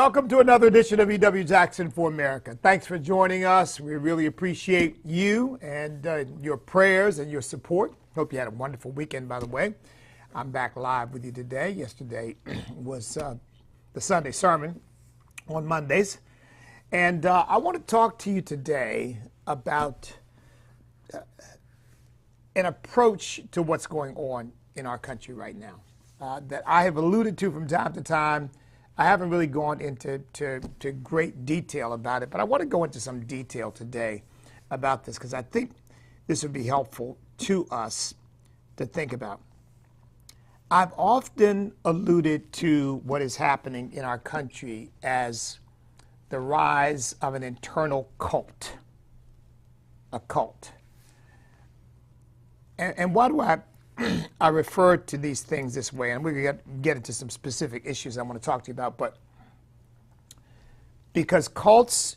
Welcome to another edition of E.W. Jackson for America. Thanks for joining us. We really appreciate you and your prayers and your support. Hope you had a wonderful weekend, by the way. I'm back live with you today. Yesterday was the Sunday sermon on Mondays. And I want to talk to you today about an approach to what's going on in our country right now that I have alluded to from time to time. I haven't really gone into great detail about it, but I want to go into some detail today about this because I think this would be helpful to us to think about. I've often alluded to what is happening in our country as the rise of an internal cult, a cult. And why do I refer to these things this way? And we're going to get into some specific issues I want to talk to you about. But because cults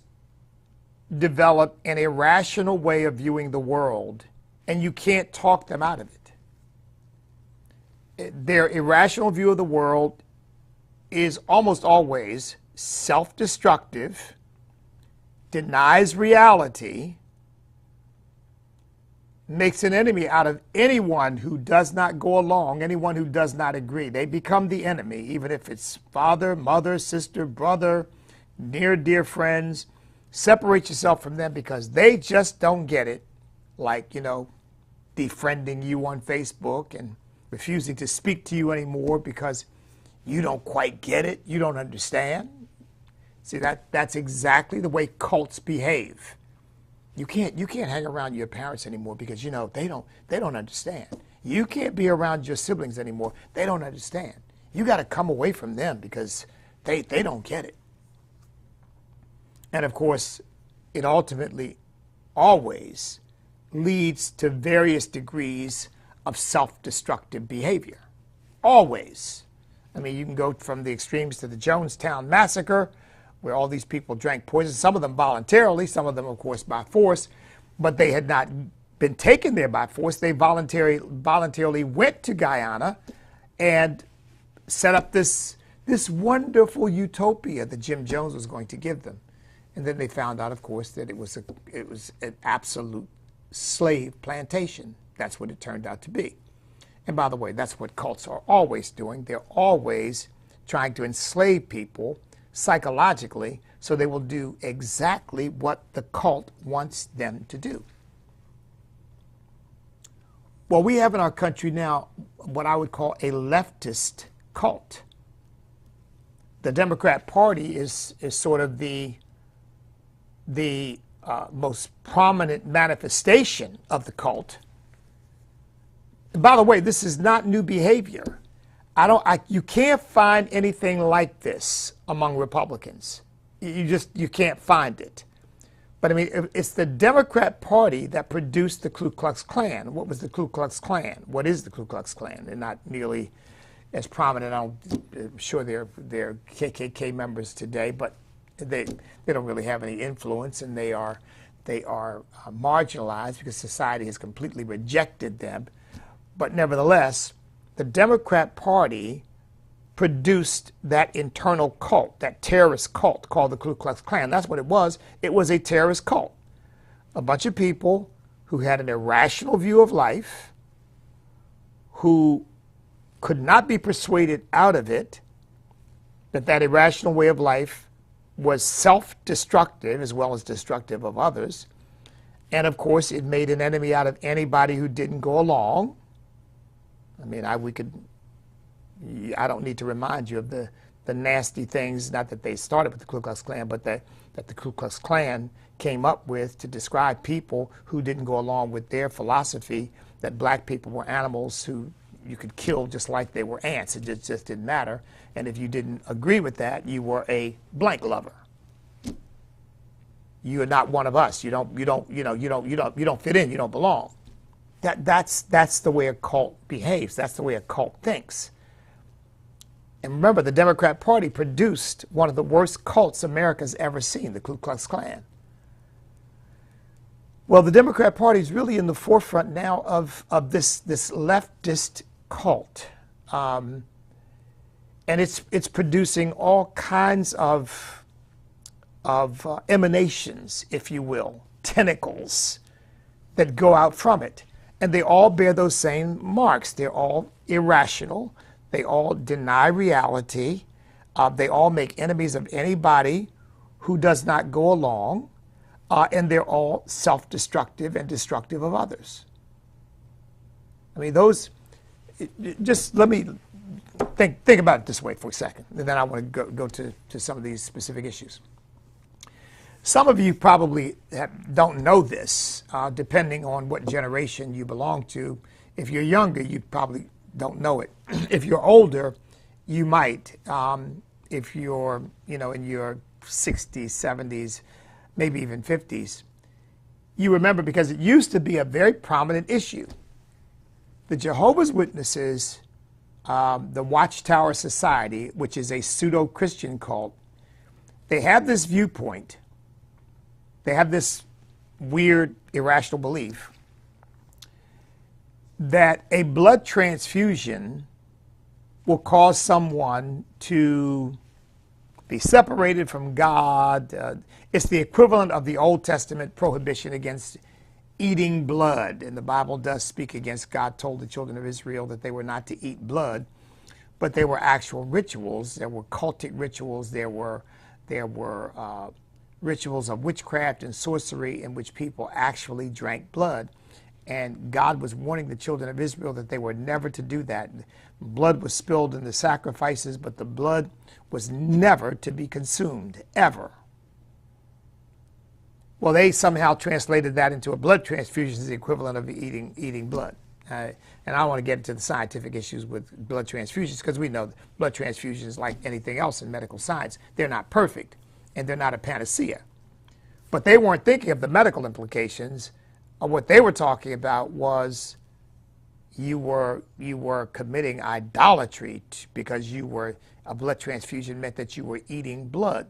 develop an irrational way of viewing the world, and you can't talk them out of it. Their irrational view of the world is almost always self-destructive, denies reality, makes an enemy out of anyone who does not go along, anyone who does not agree. They become the enemy, even if it's father, mother, sister, brother, near dear friends. Separate yourself from them because they just don't get it. Like, defriending you on Facebook and refusing to speak to you anymore because you don't quite get it. You don't understand. See, that's exactly the way cults behave. You can't hang around your parents anymore because they don't understand. You can't be around your siblings anymore. They don't understand. You got to come away from them because they don't get it. And of course, it ultimately always leads to various degrees of self-destructive behavior. Always. I mean, you can go from the extremes to the Jonestown Massacre, where all these people drank poison, some of them voluntarily, some of them, of course, by force, but they had not been taken there by force. They voluntarily went to Guyana and set up this wonderful utopia that Jim Jones was going to give them. And then they found out, of course, that it was an absolute slave plantation. That's what it turned out to be. And by the way, that's what cults are always doing. They're always trying to enslave people psychologically, so they will do exactly what the cult wants them to do. Well, we have in our country now what I would call a leftist cult. The Democrat Party is sort of the most prominent manifestation of the cult. And by the way, this is not new behavior. You can't find anything like this among Republicans. You can't find it. But I mean, it's the Democrat Party that produced the Ku Klux Klan. What was the Ku Klux Klan? What is the Ku Klux Klan? They're not nearly as prominent. I'm sure they're KKK members today, but they don't really have any influence, and they are marginalized because society has completely rejected them. But nevertheless, the Democrat Party produced that internal cult, that terrorist cult called the Ku Klux Klan. That's what it was. It was a terrorist cult. A bunch of people who had an irrational view of life, who could not be persuaded out of it, that irrational way of life was self-destructive as well as destructive of others. And of course, it made an enemy out of anybody who didn't go along. I mean, I don't need to remind you of the nasty things, not that they started with the Ku Klux Klan, but that the Ku Klux Klan came up with to describe people who didn't go along with their philosophy that black people were animals who you could kill just like they were ants. It just didn't matter. And if you didn't agree with that, you were a blank lover. You are not one of us. You don't fit in. You don't belong. That's the way a cult behaves. That's the way a cult thinks. And remember, the Democrat Party produced one of the worst cults America's ever seen, the Ku Klux Klan. Well, the Democrat Party is really in the forefront now of this leftist cult. and it's producing all kinds of emanations, if you will, tentacles that go out from it. And they all bear those same marks. They're all irrational. They all deny reality. They all make enemies of anybody who does not go along. And they're all self-destructive and destructive of others. I mean, those, just let me think about it this way for a second, and then I want to go to some of these specific issues. Some of you probably don't know this, depending on what generation you belong to. If you're younger, you probably don't know it. If you're older, you might. If you're, in your 60s, 70s, maybe even 50s, you remember, because it used to be a very prominent issue. The Jehovah's Witnesses, the Watchtower Society, which is a pseudo-Christian cult, they have this viewpoint. They have this weird, irrational belief that a blood transfusion will cause someone to be separated from God. It's the equivalent of the Old Testament prohibition against eating blood. And the Bible does speak against, God told the children of Israel that they were not to eat blood, but they were actual rituals. There were cultic rituals. There were rituals of witchcraft and sorcery in which people actually drank blood. And God was warning the children of Israel that they were never to do that. Blood was spilled in the sacrifices, but the blood was never to be consumed, ever. Well, they somehow translated that into a blood transfusion as the equivalent of eating blood. And I don't want to get into the scientific issues with blood transfusions, because we know blood transfusions, like anything else in medical science, they're not perfect, and they're not a panacea. But they weren't thinking of the medical implications. What they were talking about was you were committing idolatry because a blood transfusion meant that you were eating blood.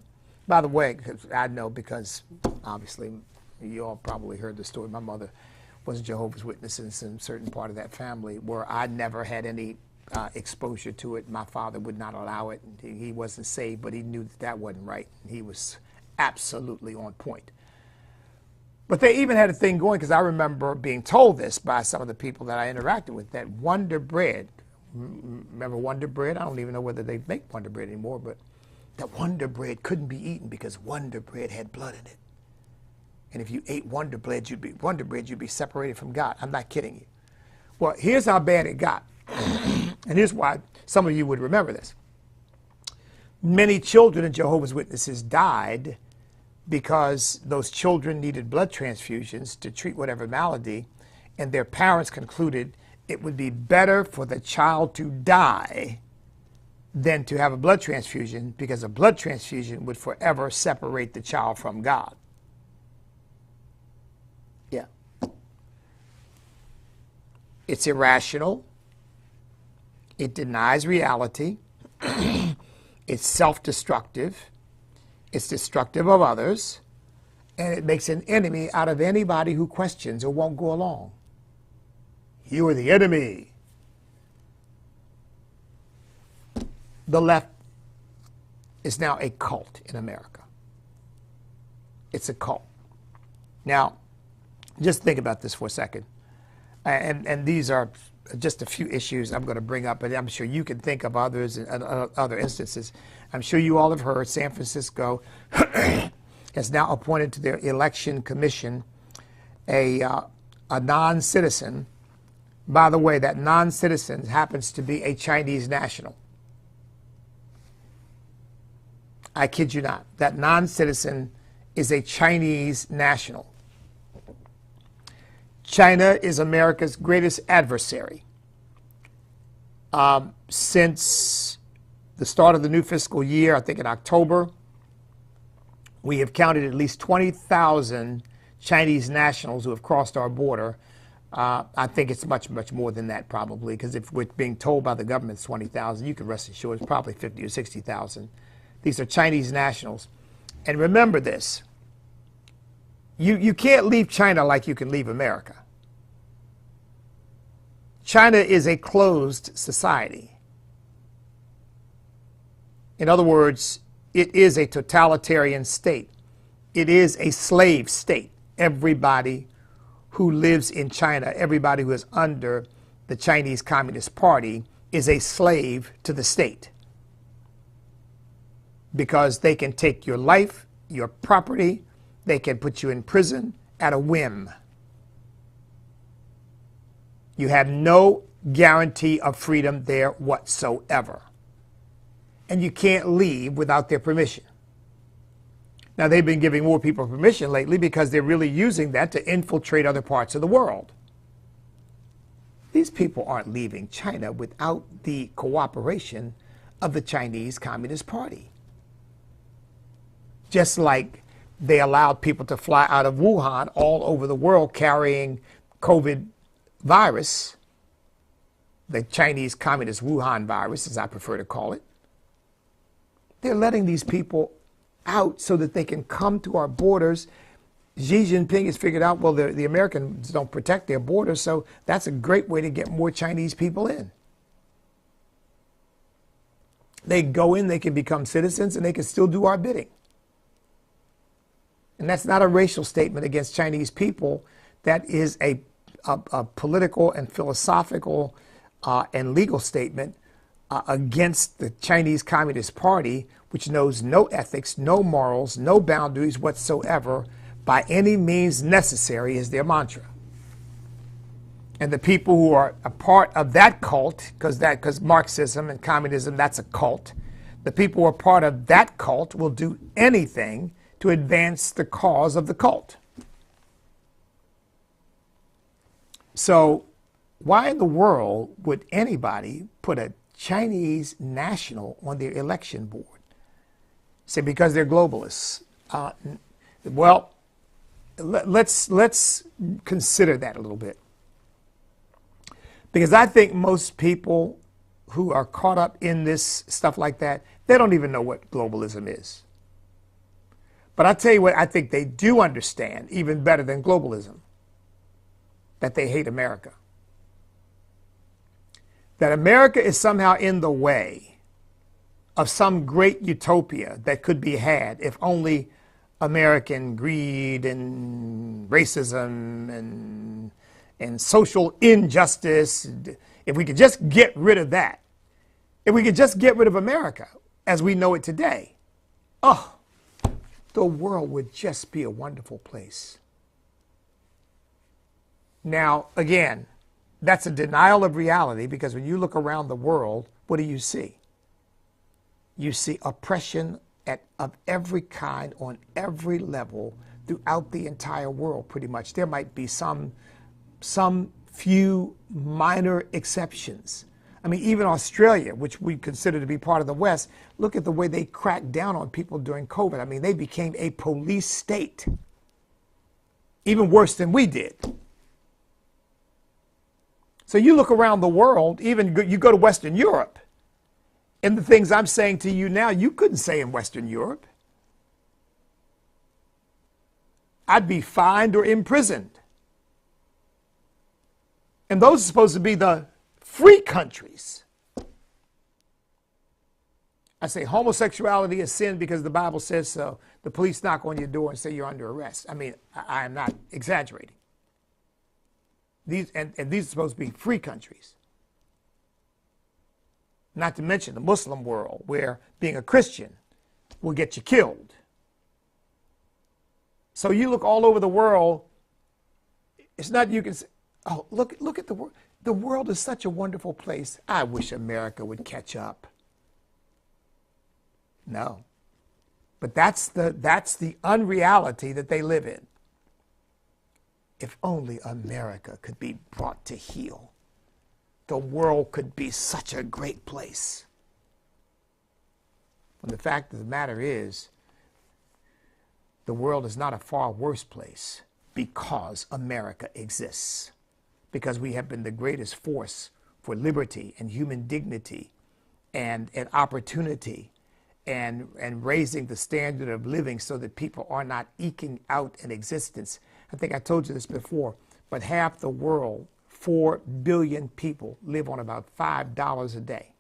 By the way, I know, because obviously you all probably heard the story. My mother was a Jehovah's Witness in some certain part of that family where I never had any exposure to it. My father would not allow it. He wasn't saved, but he knew that wasn't right. He was absolutely on point. But they even had a thing going, because I remember being told this by some of the people that I interacted with, that Wonder Bread, remember Wonder Bread? I don't even know whether they make Wonder Bread anymore, but that Wonder Bread couldn't be eaten because Wonder Bread had blood in it. And if you ate Wonder Bread, you'd be separated from God. I'm not kidding you. Well, here's how bad it got. And here's why some of you would remember this. Many children of Jehovah's Witnesses died because those children needed blood transfusions to treat whatever malady, and their parents concluded it would be better for the child to die than to have a blood transfusion, because a blood transfusion would forever separate the child from God. Yeah. It's irrational. It denies reality. It's self-destructive. It's destructive of others. And it makes an enemy out of anybody who questions or won't go along. You are the enemy. The left is now a cult in America. It's a cult. Now, just think about this for a second. And these are just a few issues I'm going to bring up, but I'm sure you can think of others and other instances. I'm sure you all have heard San Francisco has now appointed to their election commission a non-citizen. By the way, that non-citizen happens to be a Chinese national. I kid you not. That non-citizen is a Chinese national. China is America's greatest adversary. Since the start of the new fiscal year, I think in October, we have counted at least 20,000 Chinese nationals who have crossed our border. I think it's much, much more than that probably, because if we're being told by the government it's 20,000, you can rest assured it's probably 50 or 60,000. These are Chinese nationals. And remember this, you can't leave China like you can leave America. China is a closed society. In other words, it is a totalitarian state. It is a slave state. Everybody who lives in China, everybody who is under the Chinese Communist Party is a slave to the state, because they can take your life, your property, they can put you in prison at a whim. You have no guarantee of freedom there whatsoever. And you can't leave without their permission. Now, they've been giving more people permission lately because they're really using that to infiltrate other parts of the world. These people aren't leaving China without the cooperation of the Chinese Communist Party. Just like they allowed people to fly out of Wuhan all over the world carrying COVID virus, the Chinese Communist Wuhan virus, as I prefer to call it. They're letting these people out so that they can come to our borders. Xi Jinping has figured out, well, the Americans don't protect their borders, so that's a great way to get more Chinese people in. They go in, they can become citizens, and they can still do our bidding. And that's not a racial statement against Chinese people. That is a political and philosophical and legal statement against the Chinese Communist Party, which knows no ethics, no morals, no boundaries whatsoever. By any means necessary is their mantra. And the people who are a part of that cult, because Marxism and communism, that's a cult, the people who are part of that cult will do anything to advance the cause of the cult. So why in the world would anybody put a Chinese national on their election board? Say because they're globalists. Well, let's consider that a little bit. Because I think most people who are caught up in this stuff like that, they don't even know what globalism is. But I tell you what, I think they do understand, even better than globalism, that they hate America. That America is somehow in the way of some great utopia that could be had if only American greed and racism and social injustice, if we could just get rid of that, if we could just get rid of America as we know it today, oh, the world would just be a wonderful place. Now, again, that's a denial of reality, because when you look around the world, what do you see? You see oppression of every kind on every level throughout the entire world, pretty much. There might be some few minor exceptions. I mean, even Australia, which we consider to be part of the West, look at the way they cracked down on people during COVID. I mean, they became a police state, even worse than we did. So you look around the world, even you go to Western Europe, and the things I'm saying to you now, you couldn't say in Western Europe. I'd be fined or imprisoned. And those are supposed to be the free countries. I say homosexuality is sin because the Bible says so. The police knock on your door and say you're under arrest. I mean, I am not exaggerating. These are supposed to be free countries. Not to mention the Muslim world, where being a Christian will get you killed. So you look all over the world, it's not you can say, oh, look at the world. The world is such a wonderful place. I wish America would catch up. No. But that's the unreality that they live in. If only America could be brought to heel, the world could be such a great place. And the fact of the matter is, the world is not a far worse place because America exists. Because we have been the greatest force for liberty and human dignity and opportunity and raising the standard of living so that people are not eking out an existence. I think I told you this before, but half the world, 4 billion people, live on about $5 a day.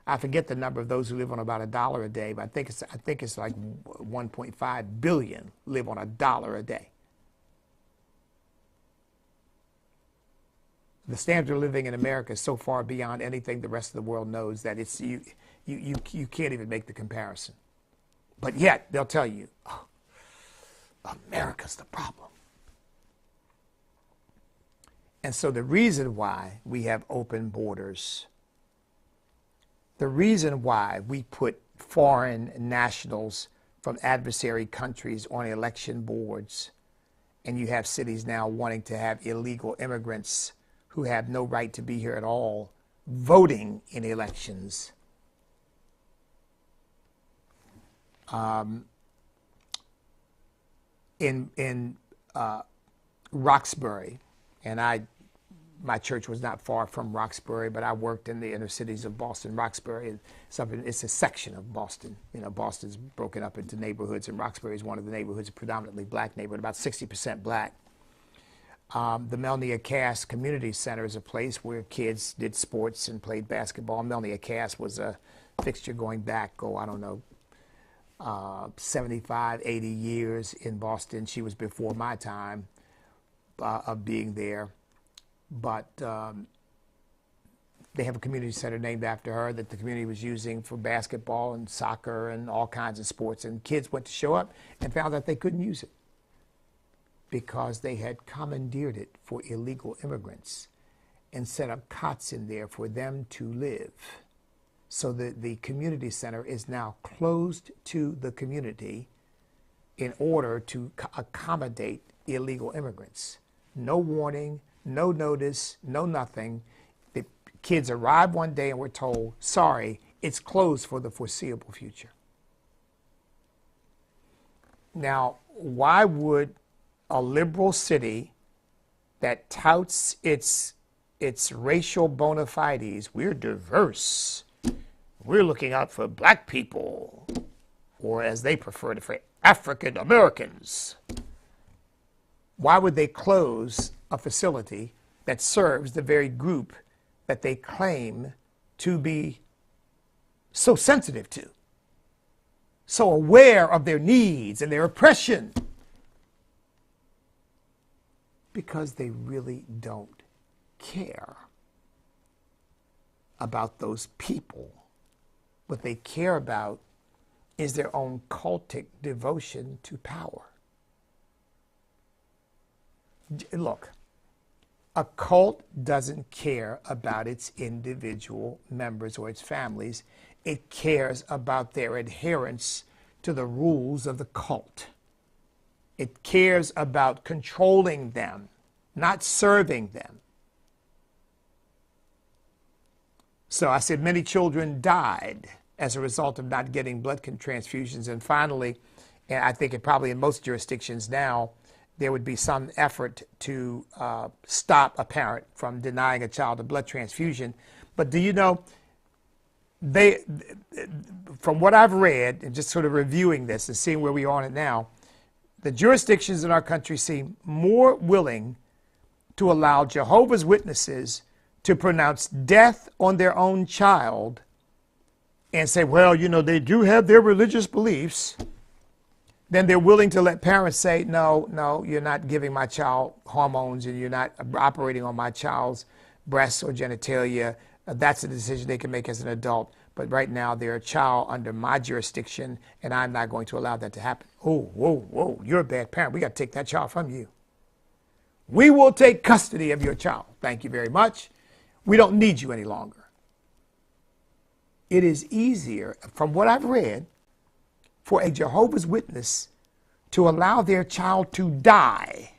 I forget the number of those who live on about $1 a day, but I think it's like 1.5 billion live on $1 a day. The standard of living in America is so far beyond anything the rest of the world knows that it's you can't even make the comparison. But yet they'll tell you, oh, America's the problem. And so the reason why we have open borders, the reason why we put foreign nationals from adversary countries on election boards, and you have cities now wanting to have illegal immigrants who have no right to be here at all voting in elections. In Roxbury, and my church was not far from Roxbury, but I worked in the inner cities of Boston. Roxbury, it's a section of Boston. You know, Boston's broken up into neighborhoods, and Roxbury is one of the neighborhoods, a predominantly black neighborhood, about 60% black. The Melnia Cass Community Center is a place where kids did sports and played basketball. Melnia Cass was a fixture going back, I don't know, 75, 80 years in Boston. She was before my time of being there. But they have a community center named after her that the community was using for basketball and soccer and all kinds of sports. And kids went to show up and found out they couldn't use it because they had commandeered it for illegal immigrants and set up cots in there for them to live. So the community center is now closed to the community in order to accommodate illegal immigrants. No warning, no notice, no nothing. The kids arrive one day and we're told, sorry, it's closed for the foreseeable future. Now, why would a liberal city that touts its racial bona fides, we're diverse, we're looking out for black people, or as they prefer to say, African Americans, why would they close a facility that serves the very group that they claim to be so sensitive to, so aware of their needs and their oppression? Because they really don't care about those people. What they care about is their own cultic devotion to power. Look, a cult doesn't care about its individual members or its families. It cares about their adherence to the rules of the cult. It cares about controlling them, not serving them. So I said many children died as a result of not getting blood transfusions. And finally, and I think probably in most jurisdictions now, there would be some effort to stop a parent from denying a child a blood transfusion. But do you know, from what I've read, and just sort of reviewing this and seeing where we are on it now, the jurisdictions in our country seem more willing to allow Jehovah's Witnesses to pronounce death on their own child and say, well, you know, they do have their religious beliefs, then they're willing to let parents say, no, you're not giving my child hormones and you're not operating on my child's breasts or genitalia. That's a decision they can make as an adult. But right now, they're a child under my jurisdiction, and I'm not going to allow that to happen. Oh, whoa, you're a bad parent. We got to take that child from you. We will take custody of your child. Thank you very much. We don't need you any longer. It is easier, from what I've read, for a Jehovah's Witness to allow their child to die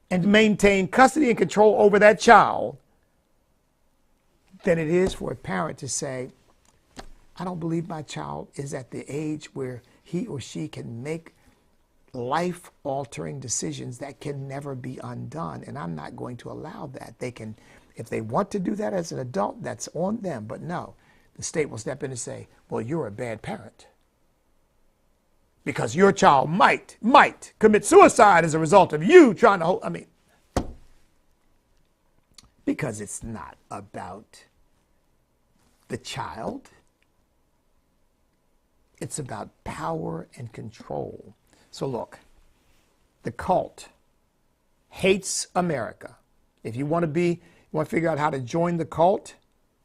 and maintain custody and control over that child than it is for a parent to say, I don't believe my child is at the age where he or she can make life-altering decisions that can never be undone, and I'm not going to allow that. They can, if they want to do that as an adult, that's on them, but no. The state will step in and say, well, you're a bad parent because your child might commit suicide as a result of you trying to hold, because it's not about the child. It's about power and control. So look, the cult hates America. If you want to figure out how to join the cult,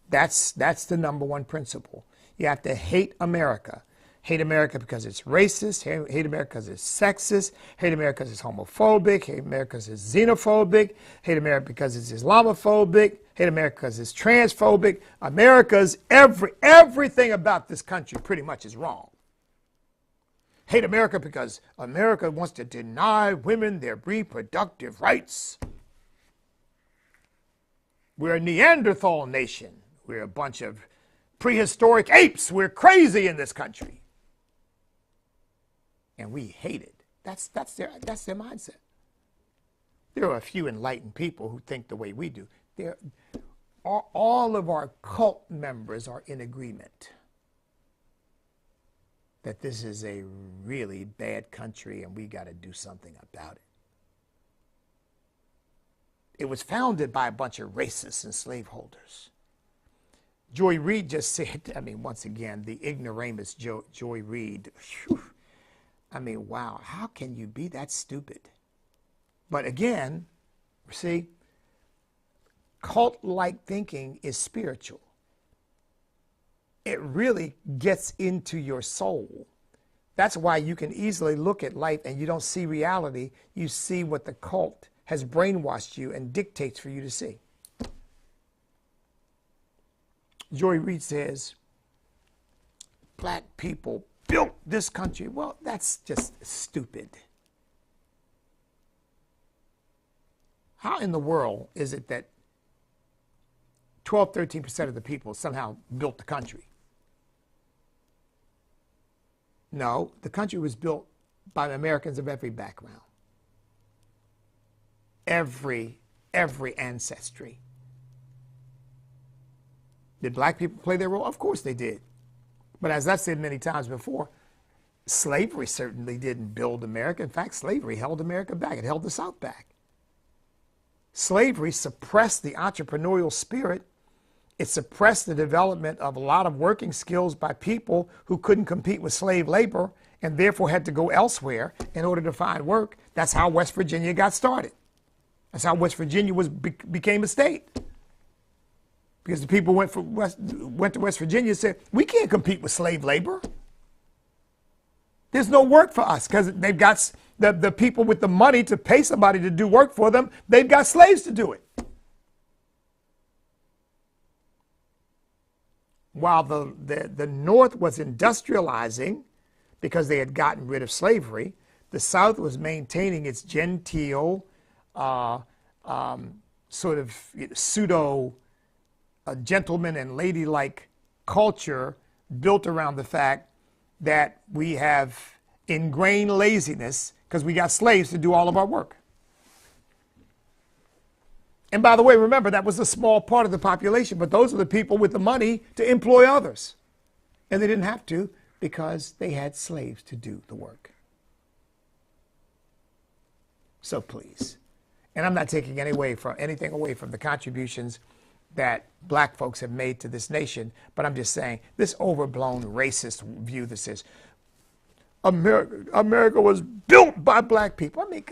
that's the number one principle. You have to hate America. Hate America because it's racist, hate America because it's sexist, hate America because it's homophobic, hate America because it's xenophobic, hate America because it's Islamophobic, hate America because it's transphobic. America's everything about this country pretty much is wrong. Hate America because America wants to deny women their reproductive rights. We're a Neanderthal nation. We're a bunch of prehistoric apes. We're crazy in this country. And we hate it. That's their mindset. There are a few enlightened people who think the way we do. All of our cult members are in agreement that this is a really bad country and we got to do something about it. It was founded by a bunch of racists and slaveholders. Joy Reid just said, I mean, once again, the ignoramus Joy Reid. Whew, I mean, wow, how can you be that stupid? But again, see, cult-like thinking is spiritual. It really gets into your soul. That's why you can easily look at life and you don't see reality. You see what the cult has brainwashed you and dictates for you to see. Joy Reid says, black people built this country. Well, that's just stupid. How in the world is it that 12, 13% of the people somehow built the country? No, the country was built by Americans of every background. Every ancestry. Did black people play their role? Of course they did. But as I said many times before, slavery certainly didn't build America. In fact, slavery held America back. It held the South back. Slavery suppressed the entrepreneurial spirit. It suppressed the development of a lot of working skills by people who couldn't compete with slave labor and therefore had to go elsewhere in order to find work. That's how West Virginia got started. That's how West Virginia became a state. Because the people went to West Virginia and said, we can't compete with slave labor. There's no work for us because they've got the people with the money to pay somebody to do work for them. They've got slaves to do it. While the North was industrializing because they had gotten rid of slavery, the South was maintaining its genteel, sort of pseudo gentleman and ladylike culture built around the fact that we have ingrained laziness because we got slaves to do all of our work. And by the way, remember, that was a small part of the population, but those are the people with the money to employ others. And they didn't have to because they had slaves to do the work. So please. And I'm not taking anything away from the contributions that black folks have made to this nation, but I'm just saying this overblown racist view that says America was built by black people. I mean,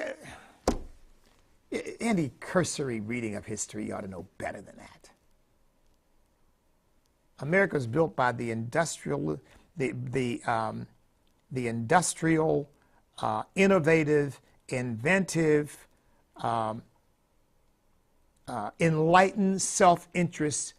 any cursory reading of history, you ought to know better than that. America was built by the industrial, innovative, inventive, enlightened self-interest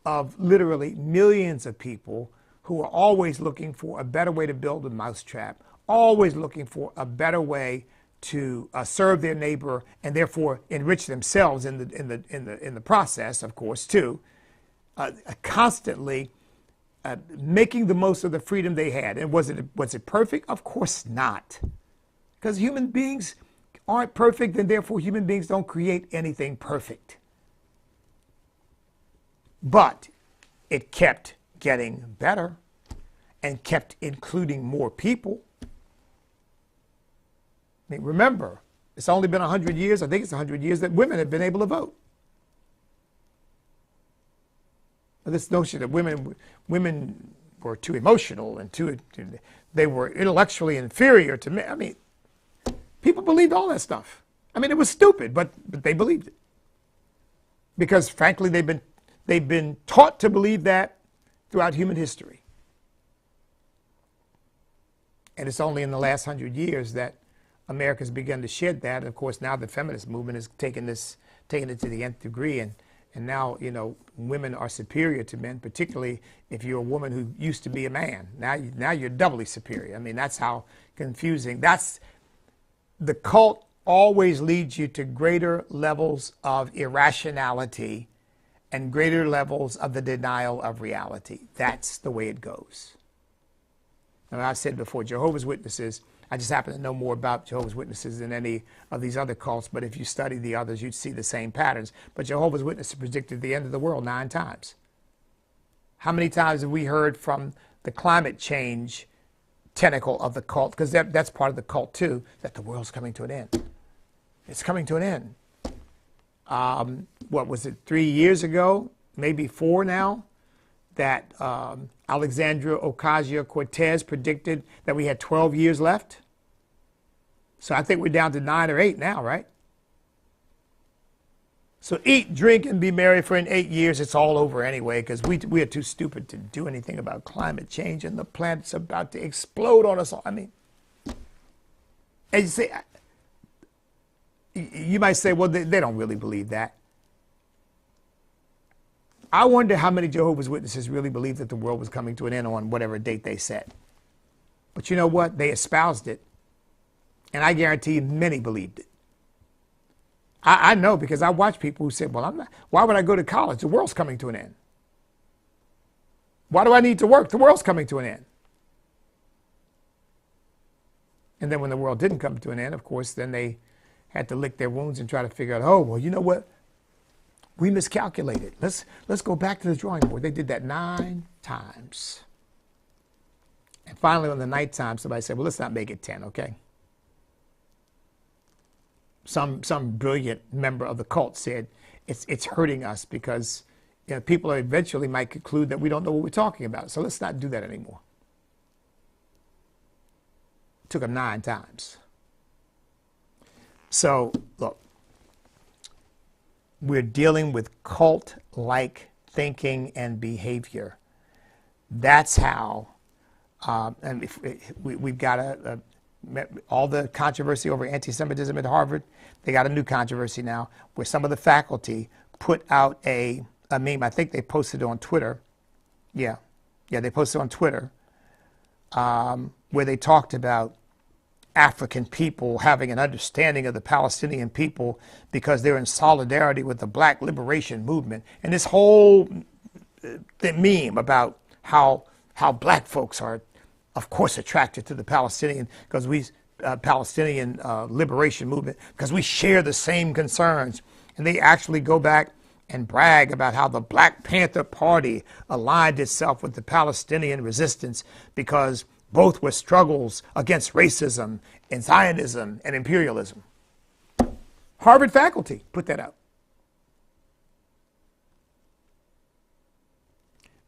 of literally millions of people who are always looking for a better way to build a mousetrap, always looking for a better way to serve their neighbor and therefore enrich themselves in the process, of course, too. Constantly making the most of the freedom they had. And was it perfect? Of course not, because human beings aren't perfect, and therefore human beings don't create anything perfect. But it kept getting better and kept including more people. I mean, remember, it's only been 100 years, I think it's 100 years, that women have been able to vote. This notion that women were too emotional and they were intellectually inferior to men. I mean, people believed all that stuff. I mean, it was stupid, but they believed it. Because frankly, they've been taught to believe that throughout human history. And it's only in the last 100 years that America's begun to shed that. And of course, now the feminist movement has taken it to the nth degree. And now, you know, women are superior to men, particularly if you're a woman who used to be a man. Now you're doubly superior. I mean, that's how confusing. The cult always leads you to greater levels of irrationality and greater levels of the denial of reality. That's the way it goes. And I've said before, Jehovah's Witnesses, I just happen to know more about Jehovah's Witnesses than any of these other cults, but if you study the others, you'd see the same patterns. But Jehovah's Witnesses predicted the end of the world 9 times. How many times have we heard from the climate change tentacle of the cult, because that's part of the cult too, that the world's coming to an end. It's coming to an end. What was it, 3 years ago, maybe 4 now, that Alexandria Ocasio-Cortez predicted that we had 12 years left. So I think we're down to 9 or 8 now, right? So eat, drink, and be merry, for in 8 years it's all over anyway, because we are too stupid to do anything about climate change, and the planet's about to explode on us all. I mean, and you say, you might say, well, they don't really believe that. I wonder how many Jehovah's Witnesses really believed that the world was coming to an end on whatever date they set. But you know what? They espoused it. And I guarantee you many believed it. I know, because I watch people who said, well, why would I go to college? The world's coming to an end. Why do I need to work? The world's coming to an end. And then when the world didn't come to an end, of course, then they had to lick their wounds and try to figure out, oh, well, you know what? We miscalculated. Let's go back to the drawing board. They did that 9 times. And finally, on the 9th time, somebody said, well, let's not make it 10, okay? Some brilliant member of the cult said, it's hurting us because, you know, people eventually might conclude that we don't know what we're talking about. So let's not do that anymore. It took them 9 times. So, look. We're dealing with cult-like thinking and behavior. That's how, and we've got all the controversy over anti-Semitism at Harvard. They got a new controversy now where some of the faculty put out a meme. I think they posted it on Twitter. Yeah, they posted it on Twitter where they talked about African people having an understanding of the Palestinian people because they're in solidarity with the Black liberation movement. And this whole meme about how Black folks are, of course, attracted to the Palestinian because Palestinian liberation movement because we share the same concerns. And they actually go back and brag about how the Black Panther Party aligned itself with the Palestinian resistance because both were struggles against racism and Zionism and imperialism. Harvard faculty put that out.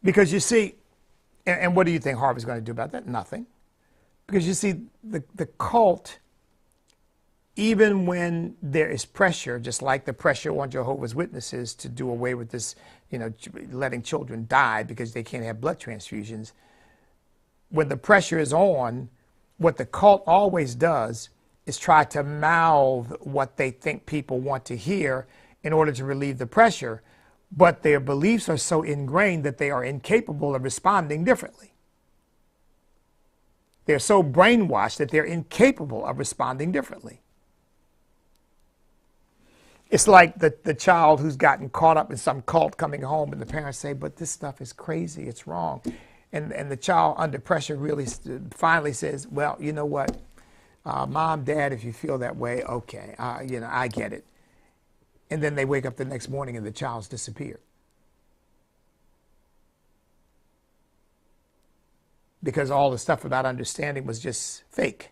Because you see, and what do you think Harvard's going to do about that? Nothing. Because you see, the cult, even when there is pressure, just like the pressure on Jehovah's Witnesses to do away with this, you know, letting children die because they can't have blood transfusions, when the pressure is on, what the cult always does is try to mouth what they think people want to hear in order to relieve the pressure. But their beliefs are so ingrained that they are incapable of responding differently. They're so brainwashed that they're incapable of responding differently. It's like the child who's gotten caught up in some cult coming home and the parents say, but this stuff is crazy, it's wrong. And the child under pressure really finally says, well, you know what, Mom, Dad, if you feel that way, okay, you know, I get it. And then they wake up the next morning and the child's disappeared. Because all the stuff about understanding was just fake.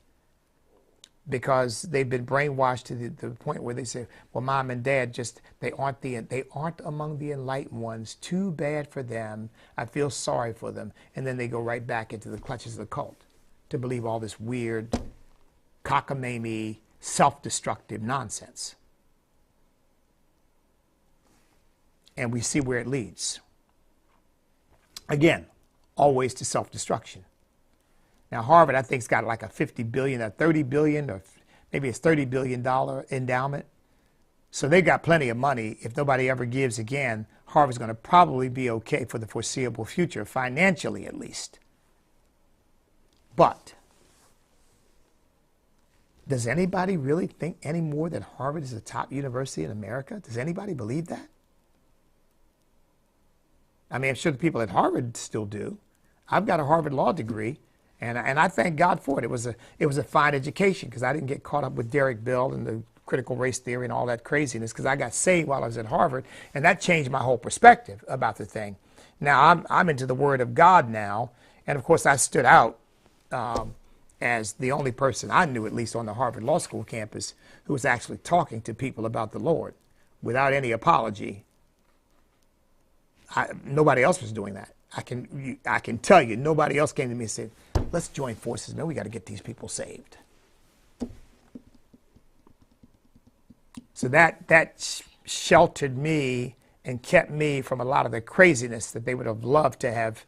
because they've been brainwashed to the point where they say, well, mom and dad just, they aren't among the enlightened ones. Too bad for them. I feel sorry for them. And then they go right back into the clutches of the cult to believe all this weird, cockamamie, self-destructive nonsense. And we see where it leads. Again, always to self-destruction. Now, Harvard, I think, has got like a $50 billion, a $30 billion, or maybe it's $30 billion endowment. So they got plenty of money. If nobody ever gives again, Harvard's going to probably be okay for the foreseeable future, financially at least. But does anybody really think anymore that Harvard is the top university in America? Does anybody believe that? I mean, I'm sure the people at Harvard still do. I've got a Harvard law degree. And I thank God for it. It was a fine education because I didn't get caught up with Derek Bell and the critical race theory and all that craziness because I got saved while I was at Harvard, and that changed my whole perspective about the thing. Now I'm into the Word of God now, and of course I stood out as the only person I knew, at least on the Harvard Law School campus, who was actually talking to people about the Lord without any apology. Nobody else was doing that. I can tell you, nobody else came to me and said, let's join forces. No, we got to get these people saved. So that sheltered me and kept me from a lot of the craziness that they would have loved to have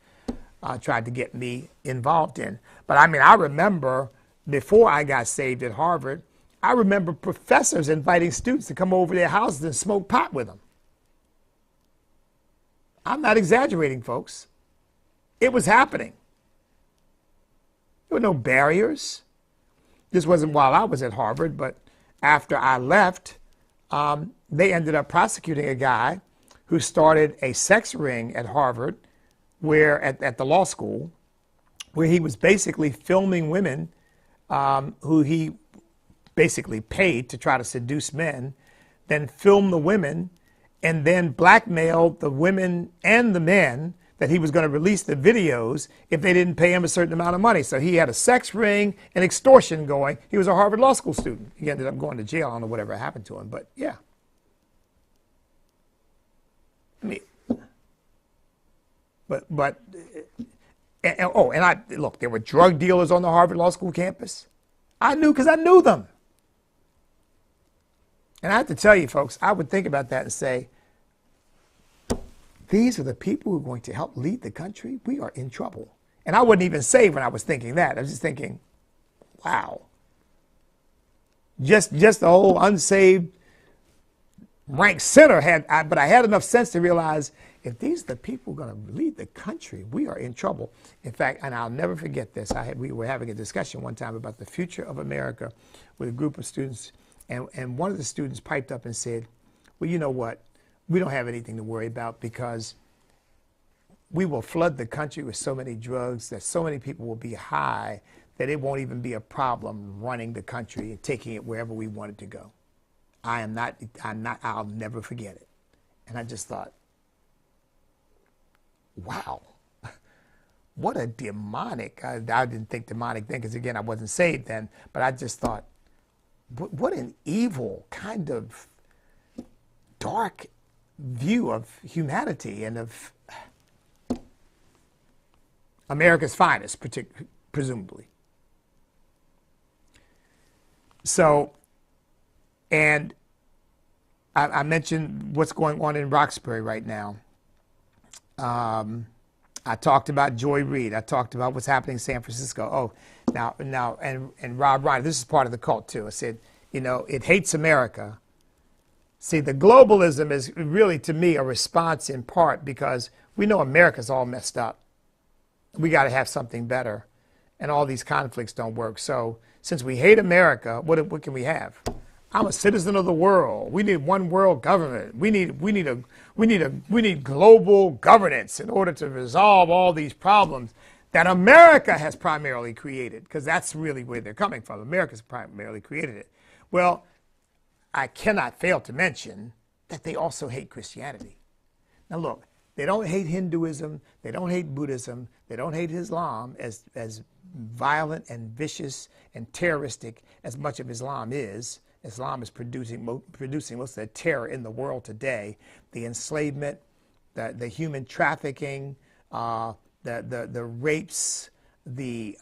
tried to get me involved in. But I mean, I remember before I got saved at Harvard, I remember professors inviting students to come over to their houses and smoke pot with them. I'm not exaggerating, folks. It was happening. There were no barriers. This wasn't while I was at Harvard, but after I left, they ended up prosecuting a guy who started a sex ring at Harvard, where at the law school, where he was basically filming women who he basically paid to try to seduce men, then film the women, and then blackmailed the women and the men that he was going to release the videos if they didn't pay him a certain amount of money. So he had a sex ring and extortion going. He was a Harvard Law School student. He ended up going to jail. I don't know whatever happened to him, but yeah. I mean, look, there were drug dealers on the Harvard Law School campus. I knew because I knew them. And I have to tell you, folks, I would think about that and say, these are the people who are going to help lead the country. We are in trouble. And I wasn't even saved when I was thinking that. I was just thinking, wow. Just the whole unsaved rank sinner but I had enough sense to realize if these are the people who are going to lead the country, we are in trouble. In fact, and I'll never forget this. We were having a discussion one time about the future of America with a group of students, and one of the students piped up and said, well, you know what? We don't have anything to worry about because we will flood the country with so many drugs that so many people will be high that it won't even be a problem running the country and taking it wherever we want it to go. I'll never forget it. And I just thought, wow, what a demonic, I didn't think demonic then because again, I wasn't saved then, but I just thought, what an evil kind of dark view of humanity and of America's finest, presumably. So, and I mentioned what's going on in Roxbury right now. I talked about Joy Reid. I talked about what's happening in San Francisco. Oh, now, and Rob Reiner, this is part of the cult too. I said, you know, it hates America. See, the globalism is really, to me, a response in part because we know America's all messed up. We got to have something better, and all these conflicts don't work. So, since we hate America, what can we have? I'm a citizen of the world. We need one world government. We need global governance in order to resolve all these problems that America has primarily created, because that's really where they're coming from. America's primarily created it. Well, I cannot fail to mention that they also hate Christianity. Now look, they don't hate Hinduism, they don't hate Buddhism, they don't hate Islam as violent and vicious and terroristic as much of Islam is. Islam is producing most of the terror in the world today. The enslavement, the human trafficking, the rapes, the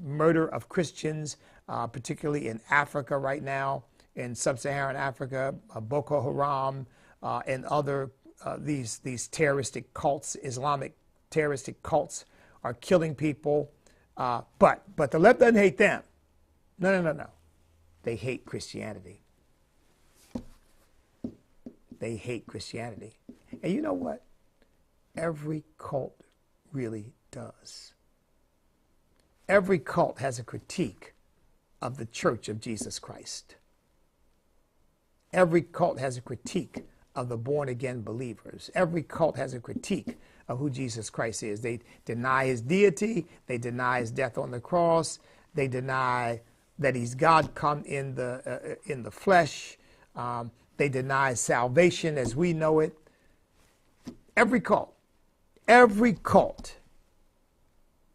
murder of Christians, particularly in Africa right now, in sub-Saharan Africa, Boko Haram, and other these terroristic cults, Islamic terroristic cults, are killing people. But the left doesn't hate them. No. They hate Christianity. They hate Christianity. And you know what? Every cult really does. Every cult has a critique of the Church of Jesus Christ. Every cult has a critique of the born-again believers. Every cult has a critique of who Jesus Christ is. They deny his deity. They deny his death on the cross. They deny that he's God come in the flesh. They deny salvation as we know it. Every cult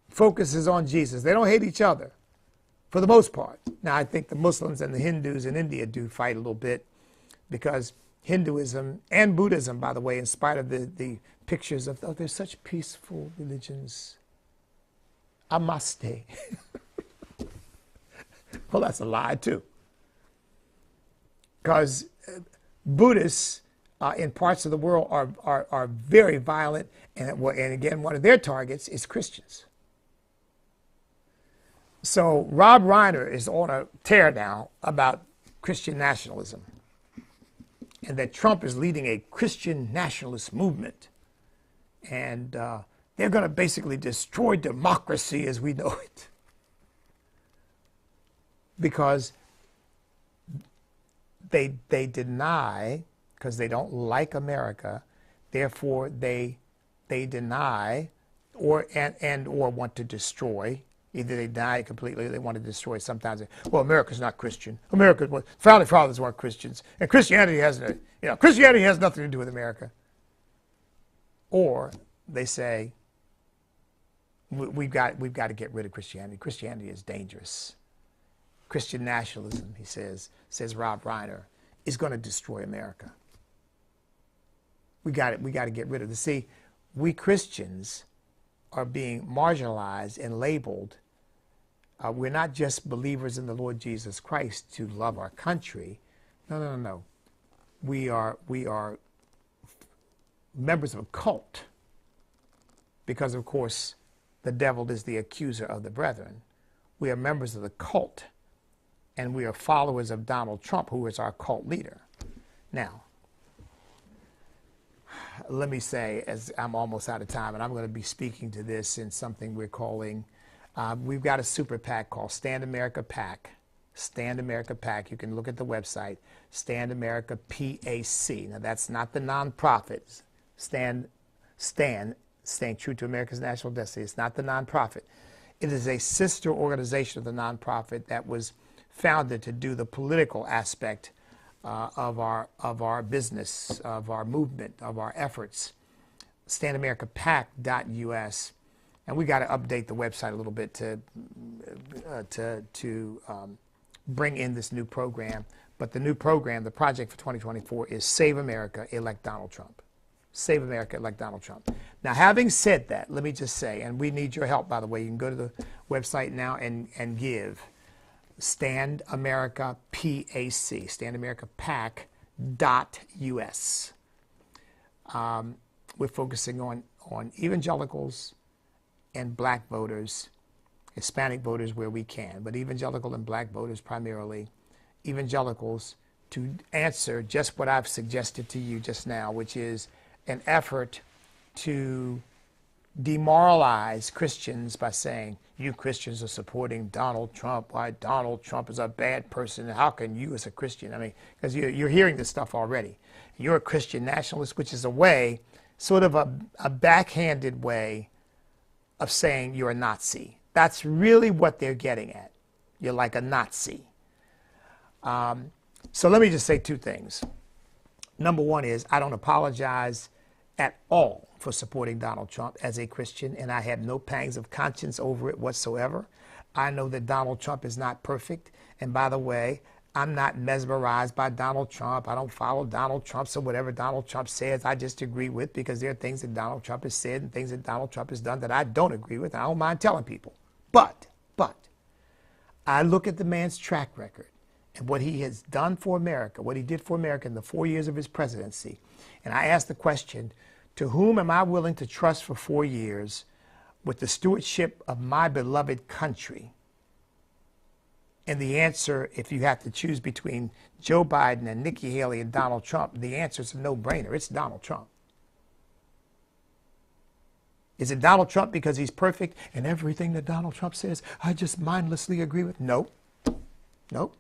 focuses on Jesus. They don't hate each other for the most part. Now, I think the Muslims and the Hindus in India do fight a little bit, because Hinduism and Buddhism, by the way, in spite of the pictures of, oh, they're such peaceful religions. Namaste. Well, that's a lie, too. Because Buddhists in parts of the world are very violent, and again, one of their targets is Christians. So Rob Reiner is on a tear now about Christian nationalism, and that Trump is leading a Christian nationalist movement, and they're going to basically destroy democracy as we know it, because they deny, because they don't like America, therefore they deny or want to destroy. Either they deny it completely or they want to destroy it. Sometimes, well, America's not Christian. Founding fathers weren't Christians, and Christianity has nothing to do with America. Or they say, we've got to get rid of Christianity. Christianity is dangerous. Christian nationalism, he says Rob Reiner, is going to destroy America. We got to get rid of it. See, we Christians are being marginalized and labeled. We're not just believers in the Lord Jesus Christ to love our country. No. We are members of a cult, because, of course, the devil is the accuser of the brethren. We are members of the cult, and we are followers of Donald Trump, who is our cult leader. Now, let me say, as I'm almost out of time, and I'm going to be speaking to this in something we're calling, we've got a super PAC called Stand America PAC. Stand America PAC. You can look at the website, Stand America PAC. Now, that's not the nonprofit. Staying true to America's national destiny. It's not the nonprofit. It is a sister organization of the nonprofit that was founded to do the political aspect of our business, of our movement, of our efforts. StandAmericaPAC.us, and we got to update the website a little bit to bring in this new program. But the new program, the project for 2024, is Save America, Elect Donald Trump. Save America, elect Donald Trump. Now, having said that, let me just say, and we need your help, by the way. You can go to the website now and give. Stand America PAC, StandAmericaPAC.us. We're focusing on evangelicals and black voters, Hispanic voters where we can, but evangelical and black voters primarily. Evangelicals to answer just what I've suggested to you just now, which is an effort to demoralize Christians by saying, you Christians are supporting Donald Trump. Why, Donald Trump is a bad person. How can you as a Christian? I mean, because you're hearing this stuff already. You're a Christian nationalist, which is a way, sort of a backhanded way of saying you're a Nazi. That's really what they're getting at. You're like a Nazi. So let me just say two things. Number one is, I don't apologize at all for supporting Donald Trump as a Christian, and I have no pangs of conscience over it whatsoever. I know that Donald Trump is not perfect. And by the way, I'm not mesmerized by Donald Trump. I don't follow Donald Trump, so whatever Donald Trump says, I just agree with, because there are things that Donald Trump has said and things that Donald Trump has done that I don't agree with, and I don't mind telling people. But I look at the man's track record and what he has done for America, what he did for America in the 4 years of his presidency, and I ask the question, to whom am I willing to trust for 4 years with the stewardship of my beloved country? And the answer, if you have to choose between Joe Biden and Nikki Haley and Donald Trump, the answer is a no-brainer. It's Donald Trump. Is it Donald Trump because he's perfect and everything that Donald Trump says, I just mindlessly agree with? No. No.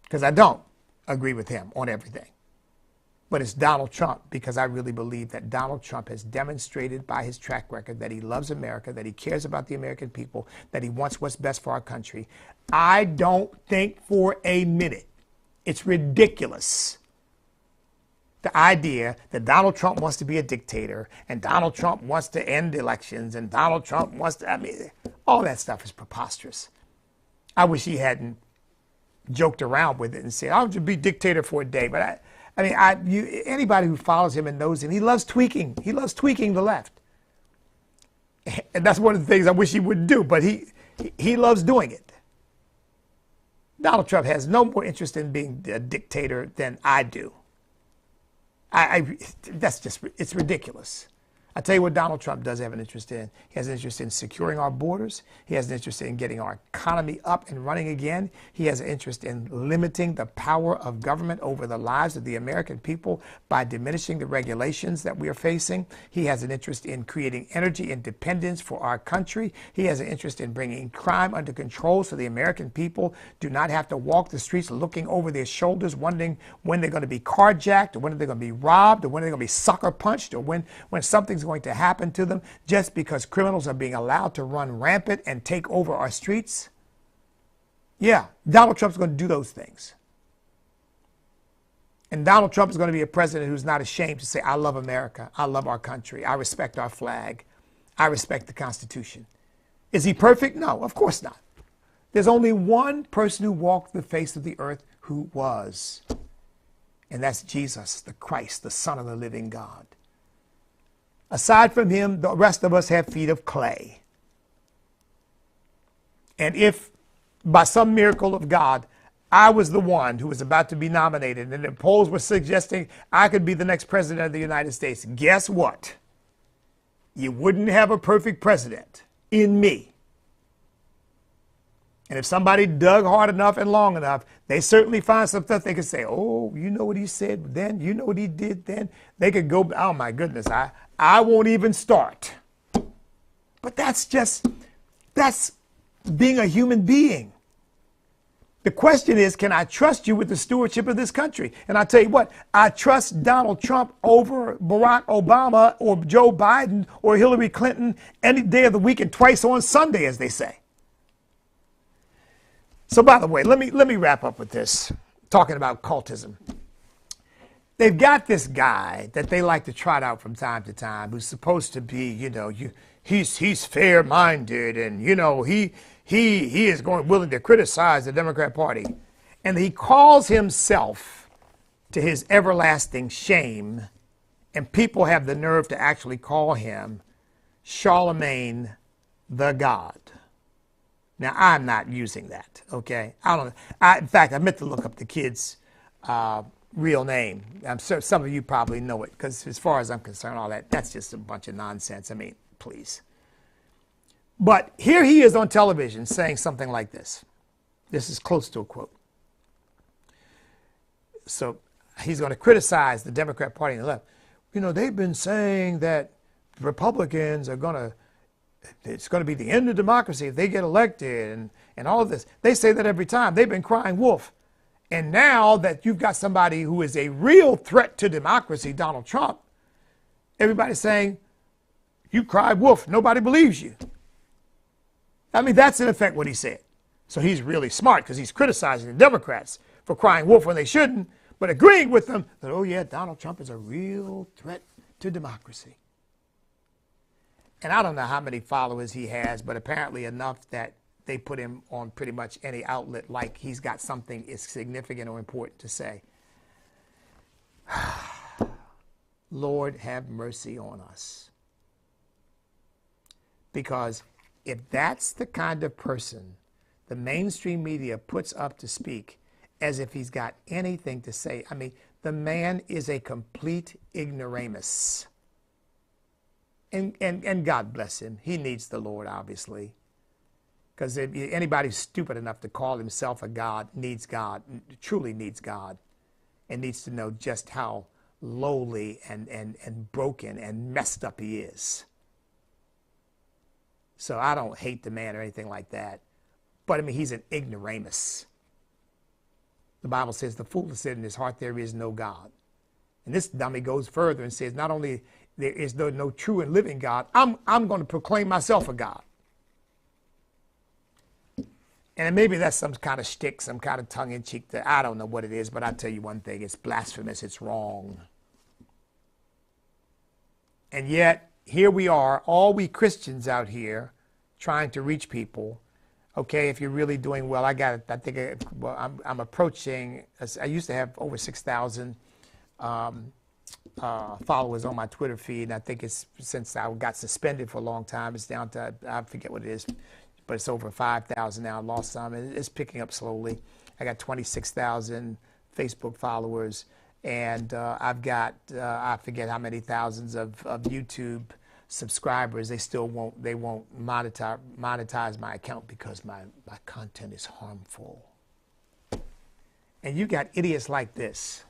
Because I don't agree with him on everything. But it's Donald Trump because I really believe that Donald Trump has demonstrated by his track record that he loves America, that he cares about the American people, that he wants what's best for our country. I don't think for a minute it's ridiculous, the idea that Donald Trump wants to be a dictator and Donald Trump wants to end elections and Donald Trump wants to, I mean, all that stuff is preposterous. I wish he hadn't joked around with it and said, I'll just be dictator for a day. But anybody who follows him and knows him, he loves tweaking. He loves tweaking the left. And that's one of the things I wish he wouldn't do, but he loves doing it. Donald Trump has no more interest in being a dictator than I do. That's just, it's ridiculous. I tell you what Donald Trump does have an interest in. He has an interest in securing our borders. He has an interest in getting our economy up and running again. He has an interest in limiting the power of government over the lives of the American people by diminishing the regulations that we are facing. He has an interest in creating energy independence for our country. He has an interest in bringing crime under control so the American people do not have to walk the streets looking over their shoulders, wondering when they're going to be carjacked or when they're going to be robbed or when they're going to be sucker punched or when something's going to happen to them just because criminals are being allowed to run rampant and take over our streets. Yeah, Donald Trump's going to do those things. And Donald Trump is going to be a president who's not ashamed to say, I love America. I love our country. I respect our flag. I respect the Constitution. Is he perfect? No, of course not. There's only one person who walked the face of the earth who was, and that's Jesus, the Christ, the Son of the living God. Aside from him, the rest of us have feet of clay. And if by some miracle of God, I was the one who was about to be nominated and the polls were suggesting I could be the next president of the United States, guess what? You wouldn't have a perfect president in me. And if somebody dug hard enough and long enough, they certainly find some stuff they could say, oh, you know what he said then? You know what he did then? They could go, oh my goodness, I won't even start. But that's being a human being. The question is, can I trust you with the stewardship of this country? And I tell you what, I trust Donald Trump over Barack Obama or Joe Biden or Hillary Clinton any day of the week and twice on Sunday, as they say. So by the way, let me wrap up with this, talking about cultism. They've got this guy that they like to trot out from time to time who's supposed to be, he's fair-minded and, he is willing to criticize the Democrat Party. And he calls himself, to his everlasting shame, and people have the nerve to actually call him Charlemagne the God. Now, I'm not using that, okay? In fact, I meant to look up the kid's real name. I'm sure some of you probably know it, because as far as I'm concerned, all that's just a bunch of nonsense. I mean, please. But here he is on television saying something like this. This is close to a quote. So he's going to criticize the Democrat Party and the left. They've been saying that Republicans are it's going to be the end of democracy if they get elected and all of this. They say that every time. They've been crying wolf. And now that you've got somebody who is a real threat to democracy, Donald Trump, everybody's saying, you cried wolf. Nobody believes you. I mean, that's in effect what he said. So he's really smart because he's criticizing the Democrats for crying wolf when they shouldn't, but agreeing with them that, oh yeah, Donald Trump is a real threat to democracy. And I don't know how many followers he has, but apparently enough that they put him on pretty much any outlet like he's got something is significant or important to say. Lord, have mercy on us. Because if that's the kind of person the mainstream media puts up to speak as if he's got anything to say, I mean, the man is a complete ignoramus. And God bless him. He needs the Lord, obviously. Because anybody stupid enough to call himself a God, truly needs God, and needs to know just how lowly and broken and messed up he is. So I don't hate the man or anything like that. But I mean, he's an ignoramus. The Bible says the fool has said in his heart there is no God. And this dummy goes further and says not only there is no true and living God, I'm going to proclaim myself a God. And maybe that's some kind of shtick, some kind of tongue-in-cheek. I don't know what it is, but I'll tell you one thing. It's blasphemous. It's wrong. And yet, here we are, all we Christians out here, trying to reach people. Okay, if you're really doing well, I'm approaching, I used to have over 6,000 followers on my Twitter feed. And I think it's, since I got suspended for a long time, it's down to, I forget what it is, but it's over 5,000 now. I lost some. It's picking up slowly. I got 26,000 Facebook followers, and I've got, I forget how many thousands of YouTube subscribers. They won't monetize my account because my content is harmful. And you got idiots like this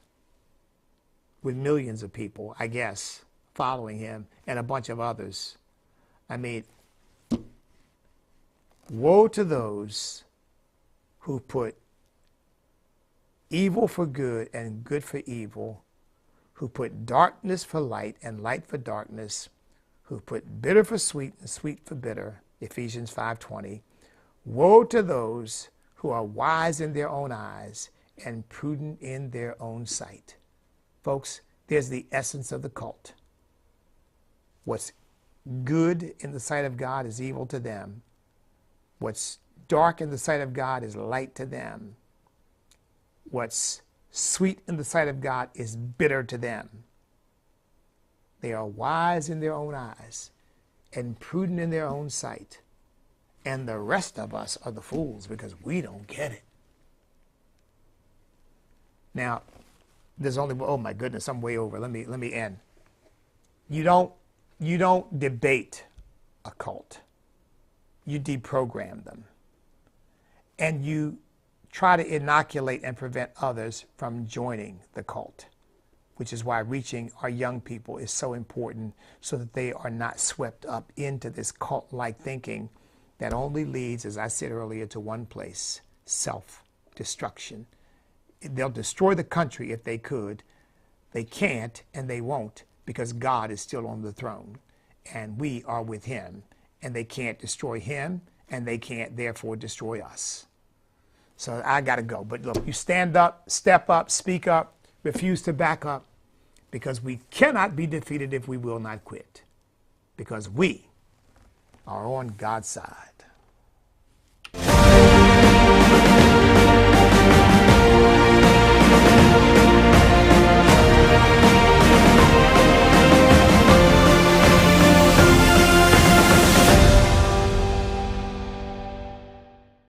with millions of people, I guess, following him, and a bunch of others. I mean, woe to those who put evil for good and good for evil, who put darkness for light and light for darkness, who put bitter for sweet and sweet for bitter, Ephesians 5:20. Woe to those who are wise in their own eyes and prudent in their own sight. Folks, there's the essence of the cult. What's good in the sight of God is evil to them. What's dark in the sight of God is light to them. What's sweet in the sight of God is bitter to them. They are wise in their own eyes and prudent in their own sight. And the rest of us are the fools because we don't get it. Now, there's only, oh my goodness, I'm way over. Let me end. You don't debate a cult. You deprogram them. And you try to inoculate and prevent others from joining the cult, which is why reaching our young people is so important, so that they are not swept up into this cult-like thinking that only leads, as I said earlier, to one place: self-destruction. They'll destroy the country if they could. They can't, and they won't, because God is still on the throne, and we are with him, and they can't destroy him, and they can't therefore destroy us. So I got to go. But look, you stand up, step up, speak up, refuse to back up, because we cannot be defeated if we will not quit, because we are on God's side.